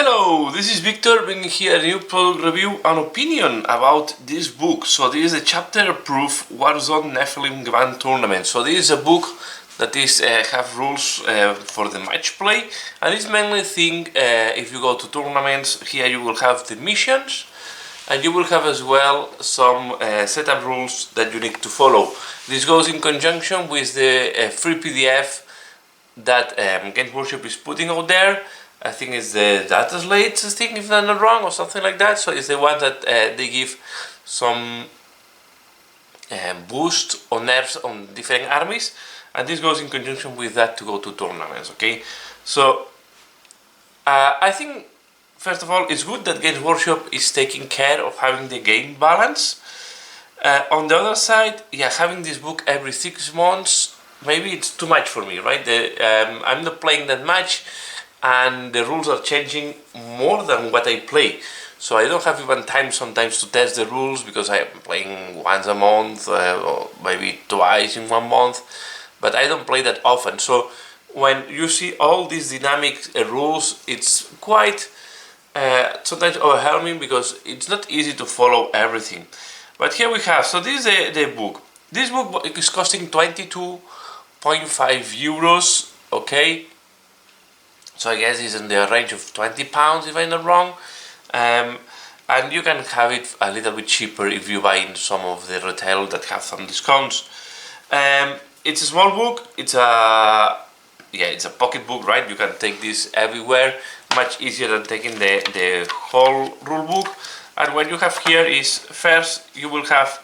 Hello, this is Victor bringing here a new product review and opinion about this book. So this is a chapter-proof Warzone Nephilim Grand Tournament. So this is a book that is have rules for the match play, and it's mainly thing if you go to tournaments. Here you will have the missions, and you will have as well some setup rules that you need to follow. This goes in conjunction with the free PDF that Games Workshop is putting out there. I think it's the data slates, if I'm not wrong, or something like that. So it's the one that they give some boost or nerfs on different armies, and this goes in conjunction with that to go to tournaments. Okay, so I think first of all it's good that Games Workshop is taking care of having the game balance. On the other side, yeah, having this book every 6 months, maybe it's too much for me, right? I'm not playing that much, and the rules are changing more than what I play, so I don't have even time sometimes to test the rules because I am playing once a month or maybe twice in 1 month, but I don't play that often. So when you see all these dynamic rules, it's quite sometimes overwhelming because it's not easy to follow everything. But here we have, so this is the book. This book is costing 22.5 euros, okay? So I guess it's in the range of £20 if I'm not wrong, and you can have it a little bit cheaper if you buy in some of the retail that have some discounts. It's a small book. It's a pocket book, right? You can take this everywhere, much easier than taking the whole rule book. And what you have here is, first you will have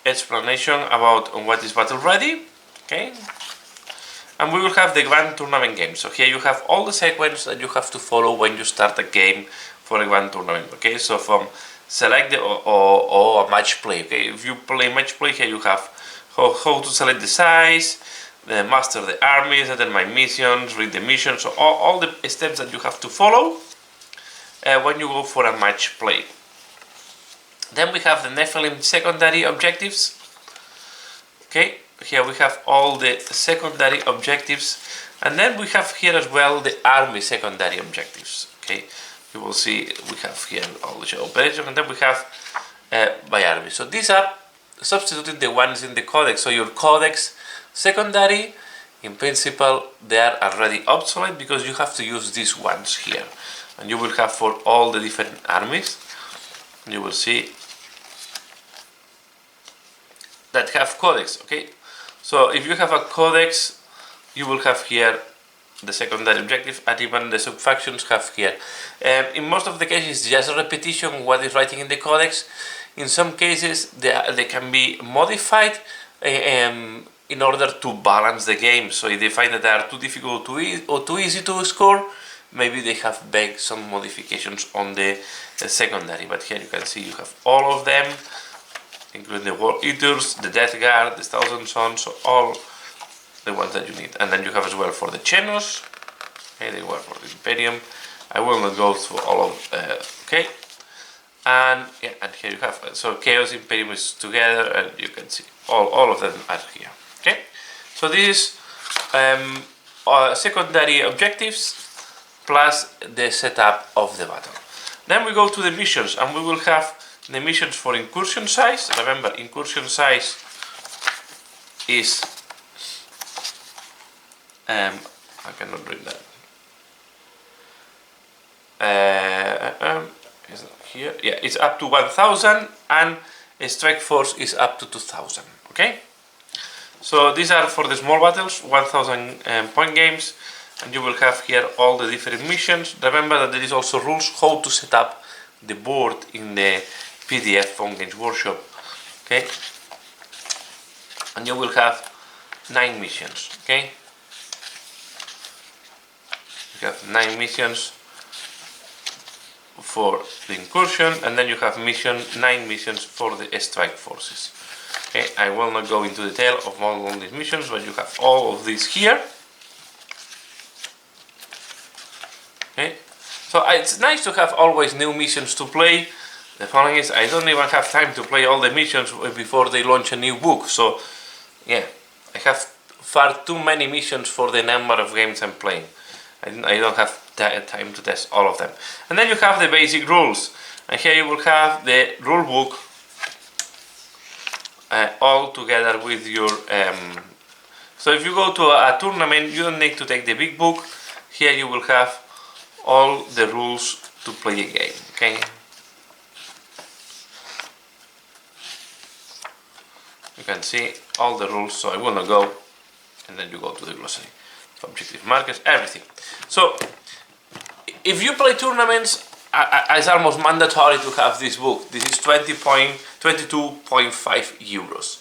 explanation about what is battle ready, okay? And we will have the Grand Tournament game. So here you have all the sequence that you have to follow when you start a game for a Grand Tournament. Okay, so from select the or a match play. Okay, if you play match play, here you have how to select the size, master the armies, and then my missions, read the missions. So all the steps that you have to follow when you go for a match play. Then we have the Nephilim secondary objectives. Okay. Here we have all the secondary objectives, and then we have here as well the army secondary objectives. Okay, you will see we have here all the operation, and then we have by army. So these are substituting the ones in the codex. So your codex secondary, in principle, they are already obsolete because you have to use these ones here, and you will have for all the different armies. You will see that have codex. Okay. So if you have a codex, you will have here the secondary objective, and even the subfactions have here. In most of the cases, just a repetition what is writing in the codex. In some cases, they can be modified in order to balance the game. So if they find that they are too difficult or too easy to score, maybe they have baked some modifications on the secondary. But here you can see you have all of them, including the War Eaters, the Death Guard, the Thousand Sons, so all the ones that you need. And then you have as well for the Chenos, okay, they were for the Imperium. I will not go through all of, okay. And yeah, and here you have, so Chaos Imperium is together, and you can see all of them are here, okay. So this is secondary objectives plus the setup of the battle. Then we go to the missions, and we will have the missions for incursion size. Remember, incursion size is I cannot read that. Is it here? Yeah, it's up to 1000, and a strike force is up to 2000. Okay, so these are for the small battles, 1000 point games, and you will have here all the different missions. Remember that there is also rules how to set up the board in the PDF from Games Workshop, okay, and you will have 9 missions, okay, you have 9 missions for the incursion, and then you have 9 missions for the strike forces. Okay, I will not go into detail of all these missions, but you have all of these here. Okay, so it's nice to have always new missions to play. The problem is I don't even have time to play all the missions before they launch a new book. So yeah, I have far too many missions for the number of games I'm playing. I don't have time to test all of them. And then you have the basic rules, and here you will have the rule book all together with your so if you go to a tournament, you don't need to take the big book. Here you will have all the rules to play a game. Okay, you can see all the rules, so I will not go, and then you go to the glossary, objective markers, everything. So if you play tournaments, it's almost mandatory to have this book. This is 22.5 euros.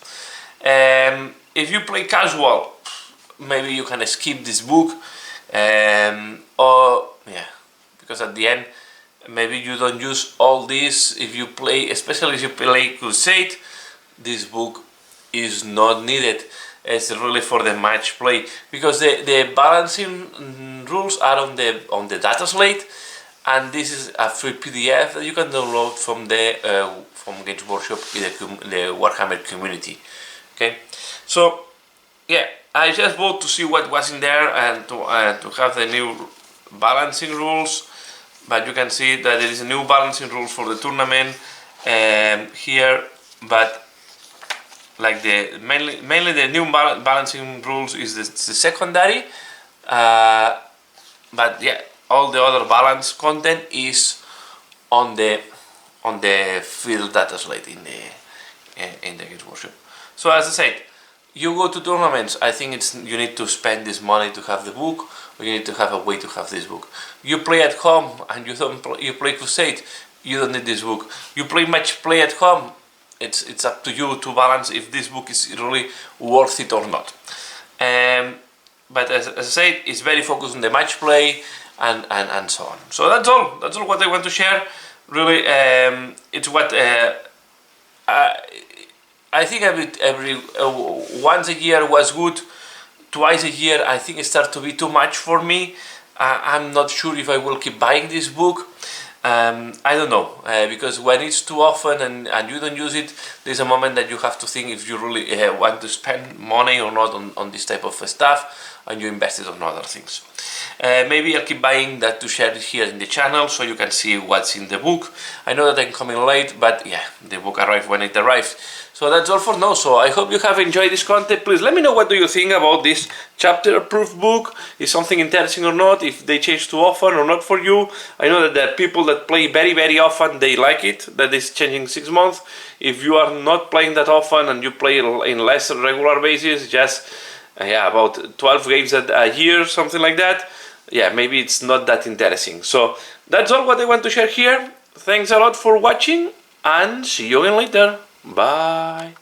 If you play casual, maybe you can skip this book, or yeah, because at the end maybe you don't use all this. If you play, especially if you play Crusade, this book is not needed. It's really for the match play, because the balancing rules are on the data slate, and this is a free PDF that you can download from the from Games Workshop in the Warhammer community. Okay, so yeah, I just bought to see what was in there and to have the new balancing rules. But you can see that there is a new balancing rules for the tournament here. But like mainly the new balancing rules is the secondary. But yeah, all the other balance content is on the field data slate in the Games Workshop. So as I said, you go to tournaments, I think you need to spend this money to have the book, or you need to have a way to have this book. You play at home and you play Crusade, you don't need this book. You play match play at home, it's up to you to balance if this book is really worth it or not. But as I said, it's very focused on the match play and so on. So that's all what I want to share. Really, it's what I think every once a year was good. Twice a year I think it starts to be too much for me. I'm not sure if I will keep buying this book. I don't know, because when it's too often and you don't use it, there's a moment that you have to think if you really want to spend money or not on this type of stuff, and you invest it on other things. Maybe I'll keep buying that to share it here in the channel so you can see what's in the book. I know that I'm coming late, but yeah, the book arrived when it arrived. So that's all for now. So I hope you have enjoyed this content. Please let me know what do you think about this chapter-proof book. Is something interesting or not? If they change too often or not for you. I know that there are people that play very often, they like it, that is changing 6 months. If you are not playing that often and you play in less regular basis, just yeah, about 12 games a year, something like that, yeah, maybe it's not that interesting. So that's all what I want to share here. Thanks a lot for watching, and see you again later. Bye.